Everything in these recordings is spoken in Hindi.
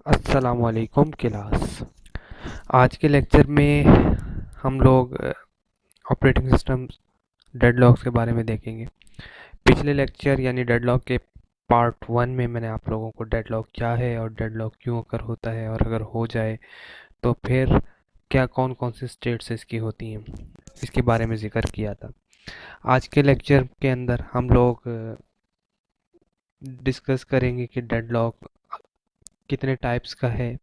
अस्सलामुअलैकुम क्लास। आज के लेक्चर में हम लोग ऑपरेटिंग सिस्टम डेडलॉक्स के बारे में देखेंगे। पिछले लेक्चर यानी डेडलॉक के पार्ट 1 में मैंने आप लोगों को डेडलॉक क्या है और डेडलॉक क्यों अगर होता है और अगर हो जाए तो फिर क्या कौन कौन सी स्टेट्स इसकी होती हैं, इसके बारे में जिक्र किया था। आज के लेक्चर के अंदर हम लोग डिस्कस करेंगे कि डेडलॉक कितने टाइप्स का है,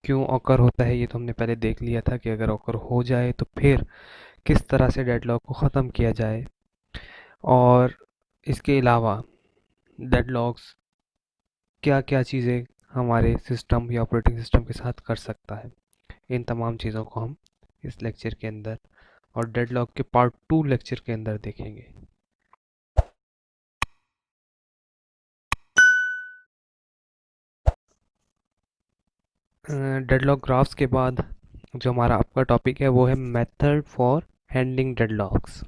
क्यों ऑकर होता है। ये तो हमने पहले देख लिया था कि अगर ऑकर हो जाए तो फिर किस तरह से डेडलॉक को ख़त्म किया जाए, और इसके अलावा डेडलॉक्स क्या क्या चीज़ें हमारे सिस्टम या ऑपरेटिंग सिस्टम के साथ कर सकता है। इन तमाम चीज़ों को हम इस लेक्चर के अंदर और डेडलॉक के पार्ट 2 लेक्चर के अंदर देखेंगे। डेडलॉक ग्राफ्स के बाद जो हमारा आपका टॉपिक है वो है मेथड फॉर हैंडलिंग डेडलॉक्स।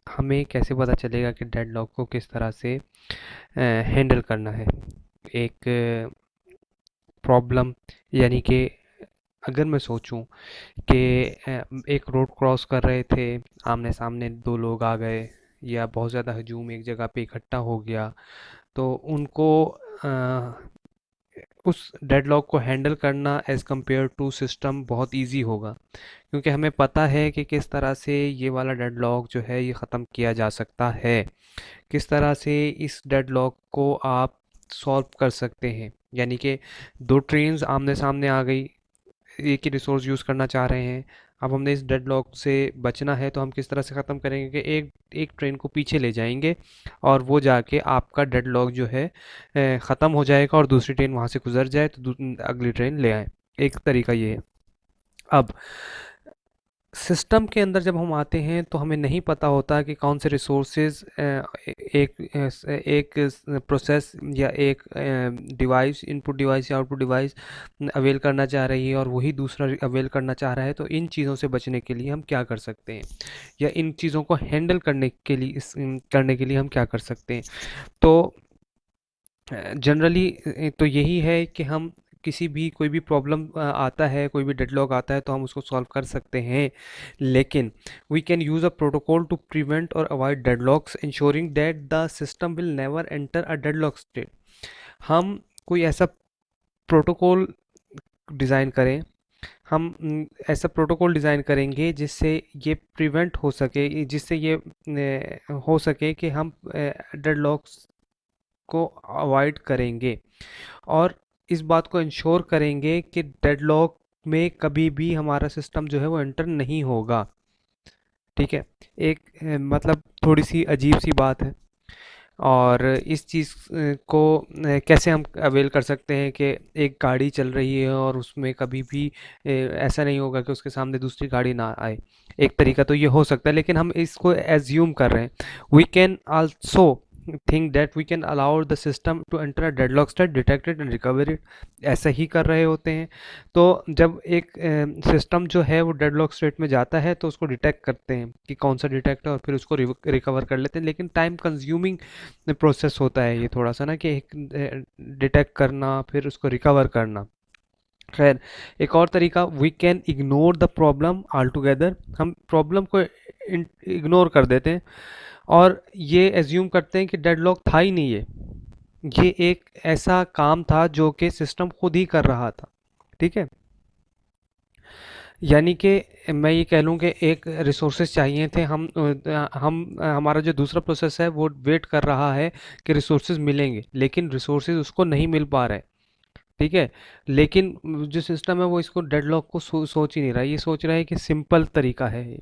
हमें कैसे पता चलेगा कि डेडलॉक को किस तरह से हैंडल करना है। एक प्रॉब्लम यानी कि अगर मैं सोचूं कि एक रोड क्रॉस कर रहे थे, आमने सामने दो लोग आ गए या बहुत ज़्यादा हजूम एक जगह पे इकट्ठा हो गया, तो उनको उस डेडलॉक को हैंडल करना एज़ कम्पेयर टू सिस्टम बहुत इजी होगा, क्योंकि हमें पता है कि किस तरह से ये वाला डेडलॉक जो है ये ख़त्म किया जा सकता है, किस तरह से इस डेडलॉक को आप सॉल्व कर सकते हैं। यानी कि दो ट्रेन्स आमने सामने आ गई, एक ही रिसोर्स यूज़ करना चाह रहे हैं। अब हमने इस डेडलॉक से बचना है तो हम किस तरह से ख़त्म करेंगे कि एक एक ट्रेन को पीछे ले जाएंगे और वो जाके आपका डेडलॉक जो है ख़त्म हो जाएगा और दूसरी ट्रेन वहाँ से गुजर जाए तो अगली ट्रेन ले आए। एक तरीका ये है। अब सिस्टम के अंदर जब हम आते हैं तो हमें नहीं पता होता कि कौन से रिसोर्सेज एक प्रोसेस या एक डिवाइस, इनपुट डिवाइस या आउटपुट डिवाइस अवेल करना चाह रही है और वही दूसरा अवेल करना चाह रहा है। तो इन चीज़ों से बचने के लिए हम क्या कर सकते हैं, या इन चीज़ों को हैंडल करने के लिए करने के लिए हम क्या कर सकते हैं। तो जनरली तो यही है कि हम किसी भी कोई भी प्रॉब्लम आता है, कोई भी डेडलॉक आता है तो हम उसको सॉल्व कर सकते हैं, लेकिन we can use a protocol to prevent और avoid deadlocks ensuring that the system will never enter a deadlock state. हम कोई ऐसा प्रोटोकॉल डिज़ाइन करें, हम ऐसा प्रोटोकॉल डिज़ाइन करेंगे जिससे ये प्रिवेंट हो सके, जिससे ये हो सके कि हम डेडलॉक्स को अवॉइड करेंगे और इस बात को इंश्योर करेंगे कि डेडलॉक में कभी भी हमारा सिस्टम जो है वो एंटर नहीं होगा। ठीक है। एक मतलब थोड़ी सी अजीब सी बात है, और इस चीज़ को कैसे हम अवेल कर सकते हैं कि एक गाड़ी चल रही है और उसमें कभी भी ऐसा नहीं होगा कि उसके सामने दूसरी गाड़ी ना आए। एक तरीका तो ये हो सकता है, लेकिन हम इसको एज्यूम कर रहे हैं। We can also think that we can allow the system to enter a deadlock state, detect it and recover it. ऐसा ही कर रहे होते हैं। तो जब एक सिस्टम जो है वो डेडलॉक स्टेट में जाता है तो उसको डिटेक्ट करते हैं कि कौन सा डिटेक्ट है और फिर उसको रिकवर कर लेते हैं, लेकिन टाइम कंज्यूमिंग प्रोसेस होता है ये थोड़ा सा ना, कि एक डिटेक्ट करना फिर उसको रिकवर करना। खैर, एक और तरीका, we can ignore the problem altogether. हम प्रॉब्लम को इग्नोर कर देते हैं और ये एज्यूम करते हैं कि डेडलॉक था ही नहीं, ये एक ऐसा काम था जो कि सिस्टम खुद ही कर रहा था। ठीक है। यानी कि मैं ये कह लूँ कि एक रिसोर्सेज चाहिए थे, हमारा जो दूसरा प्रोसेस है वो वेट कर रहा है कि रिसोर्सेज मिलेंगे, लेकिन रिसोर्सेज उसको नहीं मिल पा रहे। ठीक है। लेकिन जो सिस्टम है वो इसको डेडलॉक को सोच ही नहीं रहा, ये सोच रहा है कि सिंपल तरीका है ये।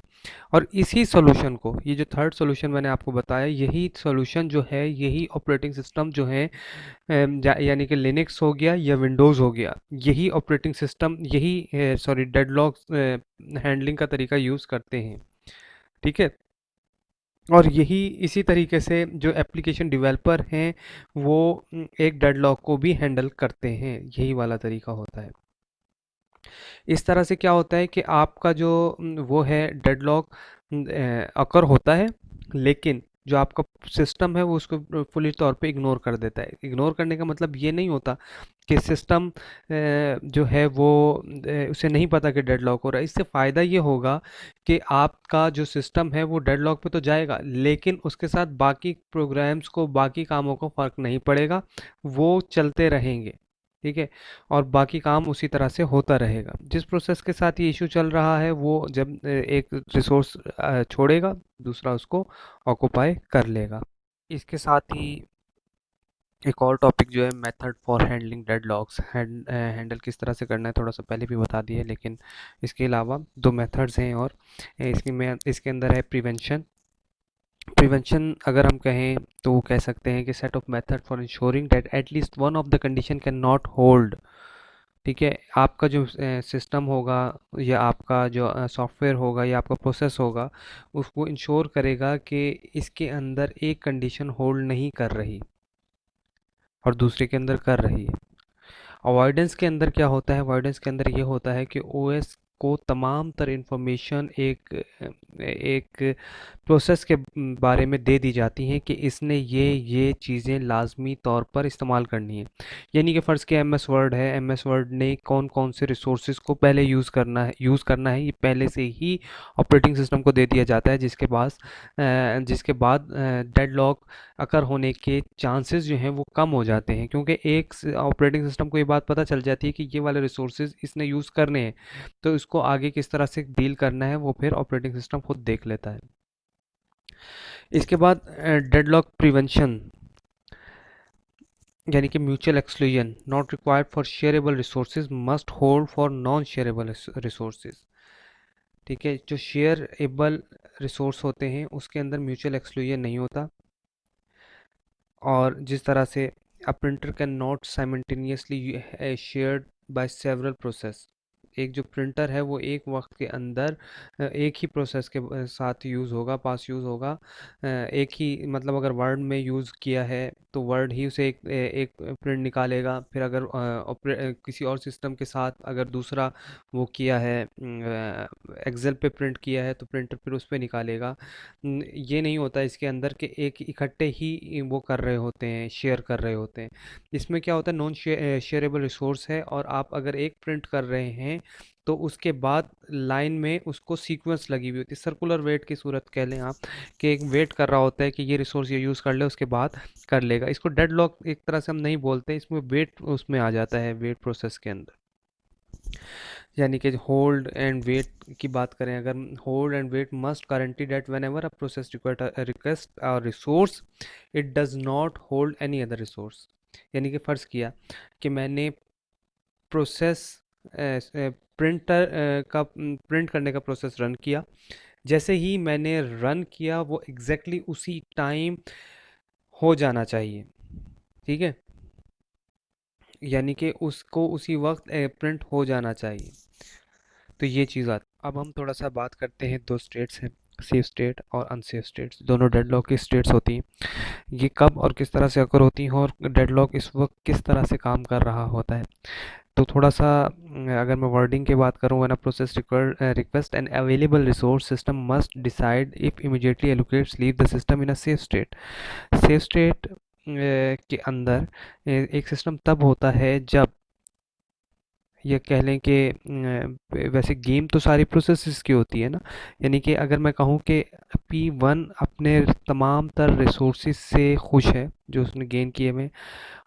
और इसी सॉल्यूशन को, ये जो थर्ड सॉल्यूशन मैंने आपको बताया, यही सॉल्यूशन जो है, यही ऑपरेटिंग सिस्टम जो है, यानी कि लिनक्स हो गया या विंडोज़ हो गया, यही ऑपरेटिंग सिस्टम, यही सॉरी डेडलॉक हैंडलिंग का तरीका यूज़ करते हैं। ठीक है। और यही इसी तरीके से जो एप्लीकेशन डेवलपर हैं वो एक डेडलॉक को भी हैंडल करते हैं, यही वाला तरीका होता है। इस तरह से क्या होता है कि आपका जो वो है डेडलॉक अकर होता है, लेकिन जो आपका सिस्टम है वो उसको फुली तौर पे इग्नोर कर देता है। इग्नोर करने का मतलब ये नहीं होता कि सिस्टम जो है वो उसे नहीं पता कि डेडलॉक हो रहा है। इससे फ़ायदा ये होगा कि आपका जो सिस्टम है वो डेडलॉक पे तो जाएगा, लेकिन उसके साथ बाकी प्रोग्राम्स को, बाकी कामों को फ़र्क नहीं पड़ेगा, वो चलते रहेंगे। ठीक है, और बाकी काम उसी तरह से होता रहेगा। जिस प्रोसेस के साथ ये इशू चल रहा है वो जब एक रिसोर्स छोड़ेगा, दूसरा उसको ऑक्युपाई कर लेगा। इसके साथ ही एक और टॉपिक जो है method for handling deadlocks, handle किस तरह से करना है थोड़ा सा पहले भी बता दिया, लेकिन इसके अलावा दो मेथड्स हैं और इसके अंदर है प्रिवेंशन। प्रिवेंशन अगर हम कहें तो वो कह सकते हैं कि set of method for ensuring that at least one of the condition can not hold. ठीक है, आपका जो सिस्टम होगा या आपका जो सॉफ्टवेयर होगा या आपका प्रोसेस होगा, उसको इंश्योर करेगा कि इसके अंदर एक कंडीशन होल्ड नहीं कर रही और दूसरे के अंदर कर रही है। अवॉइडेंस के अंदर क्या होता है? अवॉइडेंस के अंदर ये होता है कि ओएस को तमाम तर इंफॉर्मेशन एक एक प्रोसेस के बारे में दे दी जाती हैं कि इसने ये चीज़ें लाजमी तौर पर इस्तेमाल करनी है। यानी कि फ़र्ज़ के एम एस वर्ड है, एम एस वर्ड ने कौन कौन से रिसोर्सेज को पहले यूज़ करना है ये पहले से ही ऑपरेटिंग सिस्टम को दे दिया जाता है, जिसके बाद डेडलॉक अकर होने के चांसेस जो हैं वो कम हो जाते हैं, क्योंकि एक ऑपरेटिंग सिस्टम को ये बात पता चल जाती है कि ये वाले रिसोर्सेज इसने यूज़ करने हैं, तो इसको आगे किस तरह से डील करना है वो फिर ऑपरेटिंग सिस्टम खुद देख लेता है। इसके बाद डेडलॉक प्रिवेंशन, यानी कि mutual exclusion, not required for shareable resources must hold for non shareable resources. ठीक है, जो शेयरेबल रिसोर्स होते हैं उसके अंदर म्यूचुअल एक्सक्लूजन नहीं होता। और जिस तरह से a printer can not simultaneously shared by several process, एक जो प्रिंटर है वो एक वक्त के अंदर एक ही प्रोसेस के साथ यूज़ होगा। एक ही मतलब अगर वर्ड में यूज़ किया है तो वर्ड ही उसे एक प्रिंट निकालेगा। फिर अगर किसी और सिस्टम के साथ अगर दूसरा वो किया है, एक्सेल पे प्रिंट किया है तो प्रिंटर फिर उस पे निकालेगा। ये नहीं होता इसके अंदर कि एक इकट्ठे ही वो कर रहे होते हैं, शेयर कर रहे होते हैं। इसमें क्या होता है, नॉन शेयरेबल रिसोर्स है और आप अगर एक प्रिंट कर रहे हैं तो उसके बाद लाइन में उसको सीक्वेंस लगी हुई होती है, सर्कुलर वेट की सूरत कह लें आप, कि एक वेट कर रहा होता है कि ये रिसोर्स ये यूज़ कर ले उसके बाद कर लेगा। इसको डेडलॉक एक तरह से हम नहीं बोलते, इसमें वेट उसमें आ जाता है, वेट प्रोसेस के अंदर। यानी कि होल्ड एंड वेट की बात करें, अगर hold and wait must guarantee that whenever a process request और resource it does not hold any other resource. यानी कि फ़र्ज़ किया कि मैंने प्रोसेस प्रिंट करने का प्रोसेस रन किया, जैसे ही मैंने रन किया वो एग्जैक्टली उसी टाइम हो जाना चाहिए। ठीक है, यानी कि उसको उसी वक्त प्रिंट हो जाना चाहिए। तो ये चीज़ आती। अब हम थोड़ा सा बात करते हैं, दो स्टेट्स हैं, सेफ स्टेट और अनसेफ स्टेट्स, दोनों डेडलॉक की स्टेट्स होती हैं। ये कब और किस तरह से अकर होती हैं और डेडलॉक इस वक्त किस तरह से काम कर रहा होता है। तो थोड़ा सा अगर मैं वर्डिंग की बात करूँ, when a process request an available resource system must decide if immediately allocates leave the system in a safe state. Safe state के अंदर एक सिस्टम तब होता है जब, ये कह लें कि वैसे गेम तो सारी प्रोसेसेस की होती है ना, यानी कि अगर मैं कहूँ कि P1 अपने तमाम तर रिसोर्सेज से खुश है जो उसने गेन किए हुए,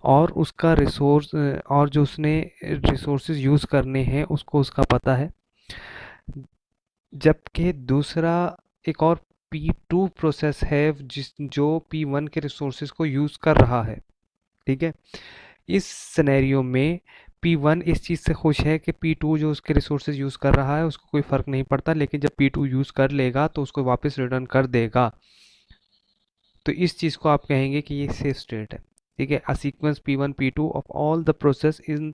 और उसका रिसोर्स और जो उसने रिसोर्सेज यूज़ करने हैं उसको उसका पता है, जबकि दूसरा एक और P2 प्रोसेस है जो P1 के रिसोर्सेज को यूज़ कर रहा है। ठीक है, इस सिनेरियो में P1 इस चीज़ से खुश है कि P2 जो उसके रिसोर्सेज यूज़ कर रहा है उसको कोई फ़र्क नहीं पड़ता, लेकिन जब P2 यूज़ कर लेगा तो उसको वापस रिटर्न कर देगा। तो इस चीज़ को आप कहेंगे कि ये सेफ स्टेट है। ठीक है, a sequence P1 P2 of all the process in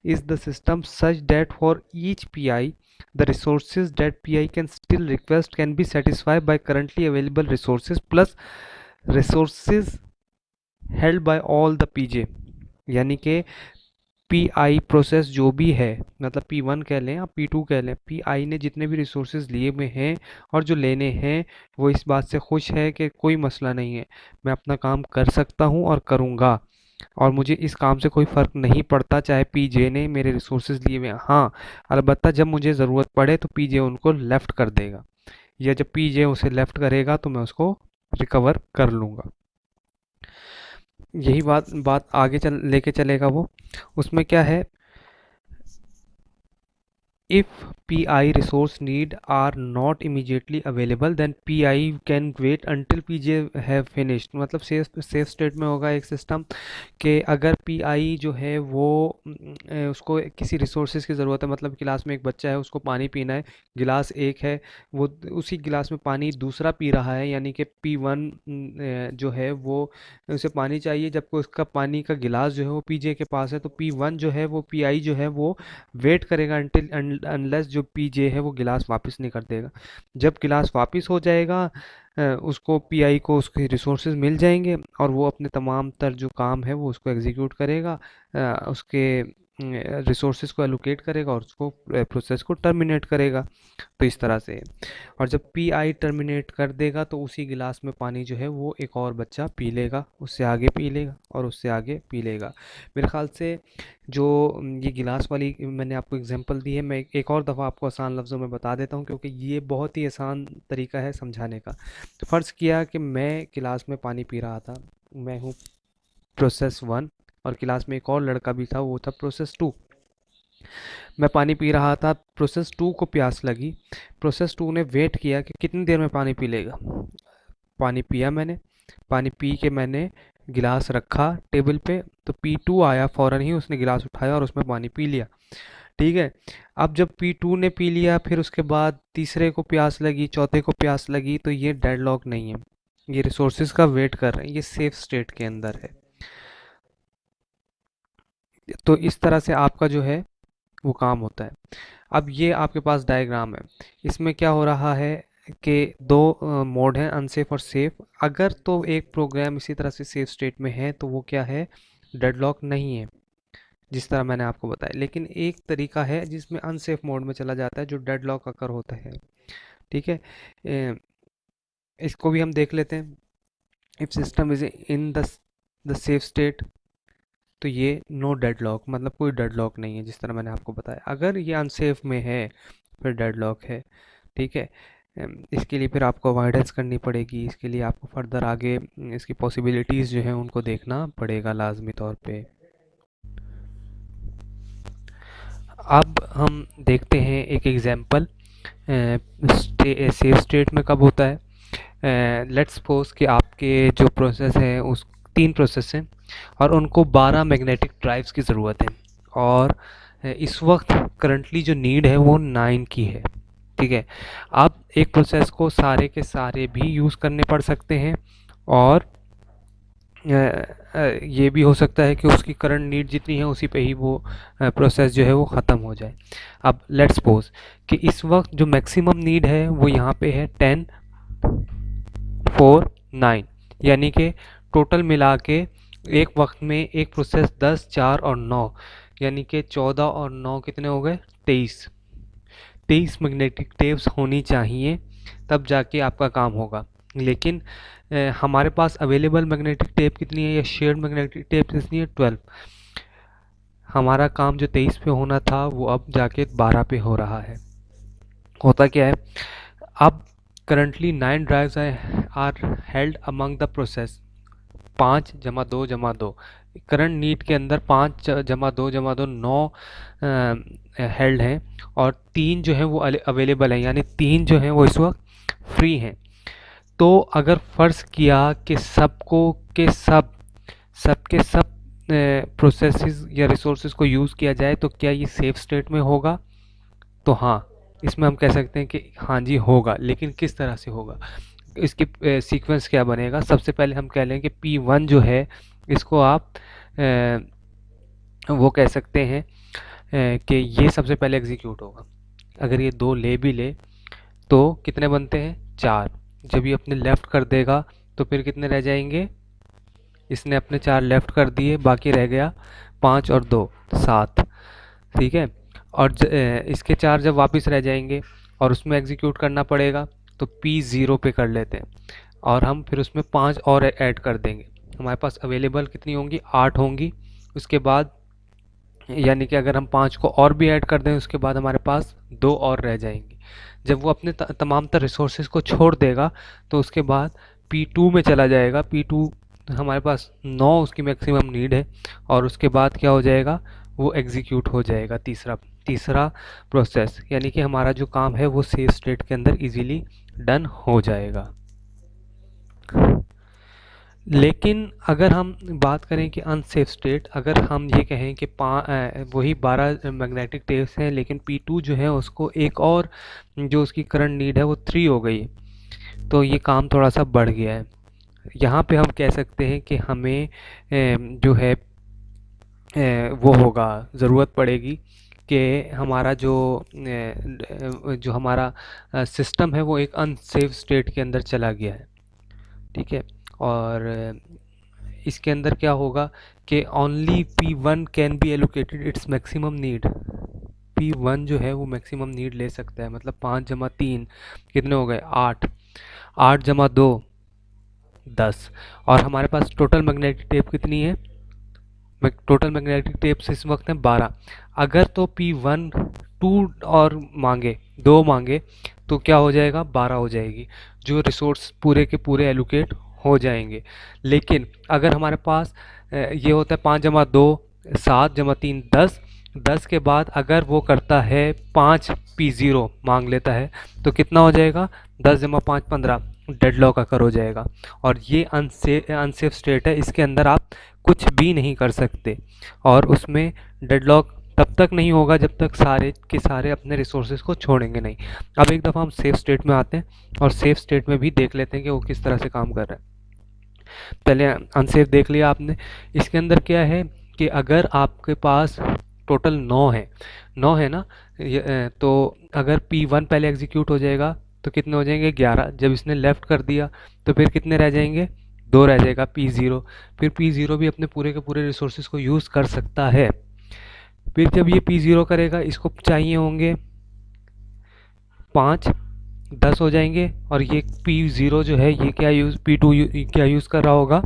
is the system such that for each PI the resources that PI can still request can be satisfied by currently available resources plus resources held by all the PJ। यानी कि पी आई प्रोसेस जो भी है, मतलब पी वन कह लें या पी टू कह लें, पी आई ने जितने भी रिसोर्सेज लिए हुए हैं और जो लेने हैं, वो इस बात से खुश है कि कोई मसला नहीं है, मैं अपना काम कर सकता हूँ और करूँगा, और मुझे इस काम से कोई फ़र्क नहीं पड़ता चाहे पीजे ने मेरे रिसोर्सेज लिए हुए हैं। हाँ, अलबत्ता जब मुझे ज़रूरत पड़े तो पीजे उनको लेफ़्ट कर देगा, या जब पीजे उसे लेफ़्ट करेगा तो मैं उसको रिकवर कर लूँगा। यही बात बात आगे चल लेके चलेगा वो। उसमें क्या है, if pi resource need are not immediately available then pi can wait until pj have finished। मतलब सेफ स्टेट में होगा एक सिस्टम कि अगर पी जो है वो उसको किसी रिसोर्सेज की ज़रूरत है, मतलब क्लास में एक बच्चा है, उसको पानी पीना है, गिलास एक है, वो उसी गिलास में पानी दूसरा पी रहा है, यानी कि पी1 जो है वो उसे पानी चाहिए, जबकि उसका पानी का गिलास जो है वो पीजे के पास है, तो पी1 जो है वो पी जो है वो वेट करेगा अनटिल अनलेस जो पीजे है वो गिलास वापस नहीं कर देगा। जब गिलास वापस हो जाएगा उसको पीआई को उसके रिसोर्सेज मिल जाएंगे और वो अपने तमाम तर जो काम है वो उसको एग्जीक्यूट करेगा, उसके रिसोर्सेज को एलोकेट करेगा और उसको प्रोसेस को टर्मिनेट करेगा। तो इस तरह से, और जब पी आई टर्मिनेट कर देगा तो उसी गिलास में पानी जो है वो एक और बच्चा पी लेगा, उससे आगे पी लेगा और उससे आगे पी लेगा। मेरे ख्याल से जो ये गिलास वाली मैंने आपको एग्जांपल दी है, मैं एक और दफ़ा आपको आसान लफ्ज़ों में बता देता हूँ क्योंकि ये बहुत ही आसान तरीका है समझाने का। तो फ़र्ज़ किया कि मैं गिलास में पानी पी रहा था, मैं हूँ प्रोसेस वन, और क्लास में एक और लड़का भी था, वो था प्रोसेस टू। मैं पानी पी रहा था, प्रोसेस टू को प्यास लगी, प्रोसेस टू ने वेट किया कि कितनी देर में पानी पी लेगा। पानी पिया मैंने, पानी पी के मैंने गिलास रखा टेबल पे, तो पी टू आया, फ़ौरन ही उसने गिलास उठाया और उसमें पानी पी लिया। ठीक है, अब जब पी टू ने पी लिया, फिर उसके बाद तीसरे को प्यास लगी, चौथे को प्यास लगी, तो ये डेडलॉक नहीं है, ये रिसोर्सेज का वेट कर रहे हैं, ये सेफ स्टेट के अंदर है। तो इस तरह से आपका जो है वो काम होता है। अब ये आपके पास डायग्राम है, इसमें क्या हो रहा है कि दो मोड हैं, अनसेफ और सेफ। अगर तो एक प्रोग्राम इसी तरह से सेफ स्टेट में है तो वो क्या है, डेडलॉक नहीं है, जिस तरह मैंने आपको बताया। लेकिन एक तरीका है जिसमें अनसेफ मोड में चला जाता है, जो डेडलॉक अकर होता है। ठीक है, इसको भी हम देख लेते हैं। If system is in the safe state, तो ये नो डेडलॉक, मतलब कोई डेडलॉक नहीं है, जिस तरह मैंने आपको बताया। अगर ये अनसेफ में है फिर डेडलॉक है। ठीक है, इसके लिए फिर आपको अवॉइडेंस करनी पड़ेगी, इसके लिए आपको फर्दर आगे इसकी पॉसिबिलिटीज़ जो हैं उनको देखना पड़ेगा लाजमी तौर पे। अब हम देखते हैं एक एग्जांपल, सेफ स्टेट में कब होता है। लेट्स सपोज कि आपके जो प्रोसेस है उस तीन प्रोसेस हैं और उनको 12 मैग्नेटिक ड्राइव्स की ज़रूरत है, और इस वक्त करंटली जो नीड है वो 9 की है। ठीक है, आप एक प्रोसेस को सारे के सारे भी यूज़ करने पड़ सकते हैं, और ये भी हो सकता है कि उसकी करंट नीड जितनी है उसी पे ही वो प्रोसेस जो है वो ख़त्म हो जाए। अब लेट्स सपोज कि इस वक्त जो मैक्सिमम नीड है वो यहाँ पे है 10 4 9, यानी कि टोटल मिला के एक वक्त में एक प्रोसेस 10 4 और 9, यानी कि 14 और 9 कितने हो गए, 23 मैग्नेटिक टेप्स होनी चाहिए, तब जाके आपका काम होगा। लेकिन हमारे पास अवेलेबल मैग्नेटिक टेप कितनी है, या शेयर्ड मैग्नेटिक टेप कितनी है, 12। हमारा काम जो 23 पे होना था वो अब जाके 12 पे हो रहा है। होता क्या है, अब currently 9 drives are held among the process, 5 जमा 2 जमा 2, करंट नीड के अंदर 5 जमा 2 जमा 2 9 हेल्ड हैं, और 3 जो है वो अवेलेबल हैं, यानी 3 जो हैं वो इस वक्त फ्री हैं। तो अगर फ़र्ज़ किया कि सबको के सब प्रोसेसेस या रिसोर्सेज को यूज़ किया जाए तो क्या ये सेफ स्टेट में होगा, तो हाँ, इसमें हम कह सकते हैं कि हाँ जी होगा। लेकिन किस तरह से होगा, इसकी सीक्वेंस क्या बनेगा। सबसे पहले हम कह लें कि P1 जो है इसको आप वो कह सकते हैं कि ये सबसे पहले एग्जीक्यूट होगा। अगर ये 2 ले भी ले तो कितने बनते हैं, 4। जब ये अपने लेफ़्ट कर देगा तो फिर कितने रह जाएंगे, इसने अपने 4 लेफ़्ट कर दिए, बाकी रह गया 5 और 2 7, ठीक है। और इसके 4 जब वापस रह जाएंगे और उसमें एग्जीक्यूट करना पड़ेगा, तो P0 पे कर लेते हैं और हम फिर उसमें 5 और ऐड कर देंगे। हमारे पास अवेलेबल कितनी होंगी, 8 होंगी। उसके बाद यानी कि अगर हम 5 को और भी ऐड कर दें उसके बाद हमारे पास 2 और रह जाएंगी। जब वो अपने तमाम तर रिसोर्सेज को छोड़ देगा तो उसके बाद P2 में चला जाएगा। P2 हमारे पास 9 उसकी मैक्सिमम नीड है और उसके बाद क्या हो जाएगा, वो एग्जीक्यूट हो जाएगा तीसरा तीसरा प्रोसेस, यानी कि हमारा जो काम है वो सेव स्टेट के अंदर इजीली डन हो जाएगा। लेकिन अगर हम बात करें कि अनसेफ स्टेट, अगर हम ये कहें कि वही 12 मैग्नेटिक टेप्स हैं लेकिन P2 जो है उसको एक और जो उसकी करंट नीड है वो 3 हो गई है, तो ये काम थोड़ा सा बढ़ गया है। यहाँ पे हम कह सकते हैं कि हमें जो है वो होगा, ज़रूरत पड़ेगी कि हमारा जो हमारा सिस्टम है वो एक अनसेफ स्टेट के अंदर चला गया है, ठीक है। और इसके अंदर क्या होगा कि only P1 can be allocated its maximum need. P1 जो है वो मैक्सिमम नीड ले सकता है, मतलब 5 जमा 3 कितने हो गए, 8, 8 जमा 2 10। और हमारे पास टोटल मैग्नेटिक टेप कितनी है, टोटल मैग्नेटिक टेप्स इस वक्त हैं 12। अगर तो P1 2 और मांगे, 2 मांगे, तो क्या हो जाएगा, 12 हो जाएगी, जो रिसोर्स पूरे के पूरे एलोकेट हो जाएंगे। लेकिन अगर हमारे पास ये होता है 5 जमा 2 7 जमा 3 10, 10 के बाद अगर वो करता है 5 P0 मांग लेता है तो कितना हो जाएगा, 10 जमा 5 15, डेडलॉक अकर हो जाएगा। और ये अनसेफ स्टेट है, इसके अंदर आप कुछ भी नहीं कर सकते और उसमें डेडलॉक तब तक नहीं होगा जब तक सारे के सारे अपने रिसोर्सेज को छोड़ेंगे नहीं। अब एक दफ़ा हम सेफ स्टेट में आते हैं और सेफ स्टेट में भी देख लेते हैं कि वो किस तरह से काम कर रहा है। पहले अनसेफ देख लिया आपने। इसके अंदर क्या है कि अगर आपके पास टोटल 9 है, 9 है ना, तो अगर P1 पहले एग्जीक्यूट हो जाएगा तो कितने हो जाएंगे, 11। जब इसने लेफ़्ट कर दिया तो फिर कितने रह जाएंगे, 2 रह जाएगा, P0। फिर P0 भी अपने पूरे के पूरे रिसोर्सेज को यूज़ कर सकता है। फिर जब ये P0 करेगा, इसको चाहिए होंगे 5, 10 हो जाएंगे। और ये P0 जो है ये क्या P2 क्या यूज़ कर रहा होगा,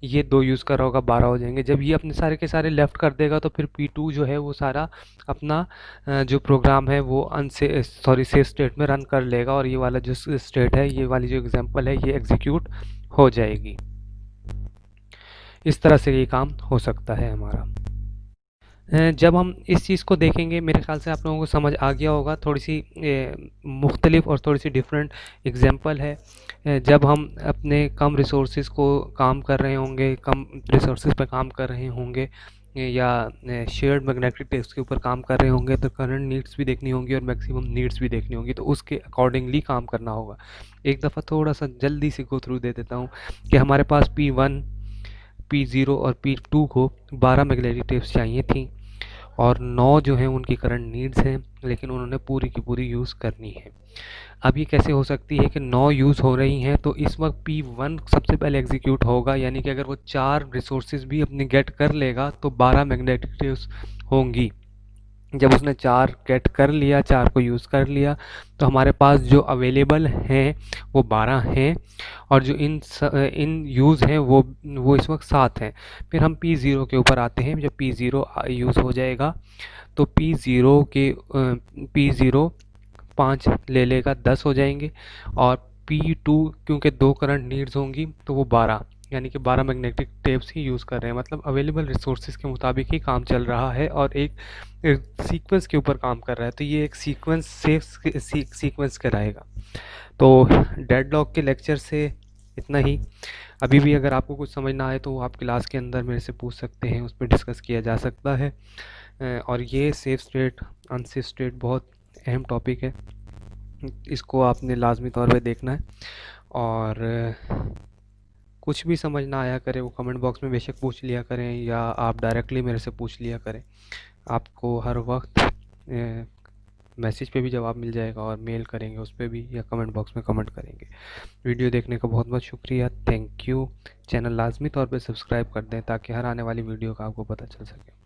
ये 2 यूज़ कर रहा होगा, 12 हो जाएंगे। जब ये अपने सारे के सारे लेफ़्ट कर देगा तो फिर P2 जो है वो सारा अपना जो प्रोग्राम है वो सेफ स्टेट में रन कर लेगा और ये वाला जो स्टेट है, ये वाली जो एग्जांपल है, ये एग्जीक्यूट हो जाएगी। इस तरह से ये काम हो सकता है हमारा। जब हम इस चीज़ को देखेंगे, मेरे ख़्याल से आप लोगों को समझ आ गया होगा, थोड़ी सी मुख्तलिफ और थोड़ी सी डिफरेंट एग्जांपल है। जब हम अपने कम रिसोर्सेज को काम कर रहे होंगे, कम रिसोर्सेज पर काम कर रहे होंगे या शेयर्ड मैग्नेटिक टेप्स के ऊपर काम कर रहे होंगे, तो करंट नीड्स भी देखनी होंगी और मैक्सिमम नीड्स भी देखनी होंगी, तो उसके अकॉर्डिंगली काम करना होगा। एक दफ़ा थोड़ा सा जल्दी से गो थ्रू दे देता हूँ कि हमारे पास P1, P0 और P2 को 12 मैग्नेटिक टेप्स चाहिए थी और 9 जो हैं उनकी करंट नीड्स हैं, लेकिन उन्होंने पूरी की पूरी यूज़ करनी है। अब ये कैसे हो सकती है कि 9 यूज़ हो रही हैं, तो इस वक्त P1 सबसे पहले एग्जीक्यूट होगा, यानी कि अगर वो 4 रिसोर्सेज भी अपने गेट कर लेगा तो 12 मैग्नेटिक टेप्स होंगी। जब उसने 4 गेट कर लिया, 4 को यूज़ कर लिया, तो हमारे पास जो अवेलेबल हैं वो 12 हैं और जो इन यूज़ हैं वो इस वक्त 7 हैं। फिर हम P0 के ऊपर आते हैं। जब P0 यूज़ हो जाएगा तो P0 5 ले लेगा, 10 हो जाएंगे। और P2 क्योंकि 2 करंट नीड्स होंगी तो वो 12, यानी कि 12 मैग्नेटिक टेप्स ही यूज़ कर रहे हैं, मतलब अवेलेबल रिसोर्सेज के मुताबिक ही काम चल रहा है और एक सीक्वेंस के ऊपर काम कर रहा है। तो ये एक सीक्वेंस सेफ सीक्वेंस कहलाएगा। तो डेडलॉक के लेक्चर से इतना ही। अभी भी अगर आपको कुछ समझ ना आए तो आप क्लास के अंदर मेरे से पूछ सकते हैं, उस पर डिस्कस किया जा सकता है। और ये सेफ स्टेट अनसेफ स्टेट बहुत अहम टॉपिक है, इसको आपने लाजमी तौर पे देखना है। और कुछ भी समझ ना आया करे वो कमेंट बॉक्स में बेशक पूछ लिया करें या आप डायरेक्टली मेरे से पूछ लिया करें। आपको हर वक्त मैसेज पे भी जवाब मिल जाएगा और मेल करेंगे उस पर भी या कमेंट बॉक्स में कमेंट करेंगे। वीडियो देखने का बहुत बहुत शुक्रिया, थैंक यू। चैनल लाजमी तौर पे सब्सक्राइब कर दें ताकि हर आने वाली वीडियो का आपको पता चल सके।